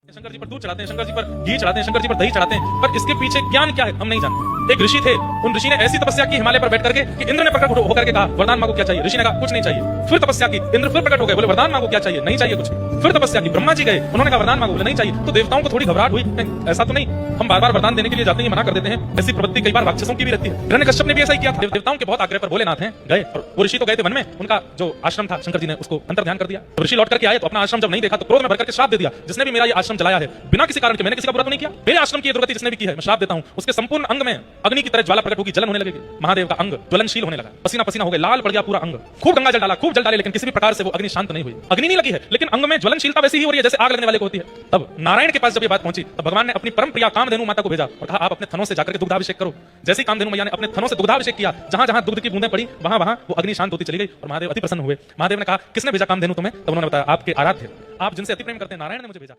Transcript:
शंकर जी पर दूध चढ़ाते हैं, शंकर जी पर घी चढ़ाते हैं, शंकर जी पर दही चढ़ाते हैं, पर इसके पीछे ज्ञान क्या है हम नहीं जानते। एक ऋषि थे, उन ऋषि ने ऐसी तपस्या की हिमालय पर बैठ करके कि इंद्र ने प्रकट होकर के कहा वरदान मांगो क्या चाहिए। ऋषि ने कहा कुछ नहीं चाहिए। फिर तपस्या की, इंद्र फिर प्रकट हो गए, बोले वरदान मांगो क्या चाहिए, नहीं चाहिए कुछ। फिर तपस्या की, ब्रह्मा जी गए, उन्होंने कहा वरदान मांगो, बोले नहीं चाहिए। तो देवताओं को थोड़ी घबराहट हुई, ऐसा तो नहीं, हम बार बार वरदान देने के लिए जाते हैं, मना कर देते हैं। ऐसी प्रवृत्ति कई बार राक्षसों की भी रहती है। हिरण्यकश्यप ने भी ऐसा ही किया था। देवताओं के बहुत आग्रह पर भोलेनाथ हैं गए, और वो ऋषि तो गए थे वन में, उनका जो आश्रम था शंकर जी ने उसको अंतर ध्यान कर दिया। तो ऋषि लौट करके आए तो अपना आश्रम जब नहीं देखा तो क्रोध में भर करके श्राप दे दिया, जिसने भी मेरा ये आश्रम जलाया है बिना किसी कारण के, मैंने किसी का बुरा तो नहीं किया, मेरे आश्रम की दुर्गति जिसने भी की है मैं श्राप देता हूं, उसके संपूर्ण अंग में अग्नि की तरह ज्वाला प्रकट होगी, जलन होने लगेगी। महादेव का अंग ज्वलनशील होने लगा, पसीना पसीना हो गया, लाल पड़ गया पूरा अंग। खूब गंगा जल डाला, खूब जल डाले, लेकिन किसी भी प्रकार से वो अग्नि शांत नहीं हुई। अग्नि नहीं लगी है, लेकिन अंग में ज्वलनशीलता वैसी ही हो रही है जैसे आग लगने वाले को होती है। तब नारायण के पास जब ये बात पहुंची तब भगवान ने अपनी परम प्रिया कामधेनु माता को भेजा और कहा आप अपने थनों से जाकर के दुग्धाभिषेक करो। जैसे ही कामधेनु मैया ने अपने थनों से दुग्धाभिषेक किया, जहां जहां दुग्ध की बूंदें पड़ी वहां वहां वो अग्नि शांत होती चली गई और महादेव अति प्रसन्न हुए। महादेव ने कहा किसने भेजा कामधेनु तुम्हें? तब उन्होंने बताया आपके आराध्य, आप जिनसे अति प्रेम करते हैं नारायण ने मुझे भेजा।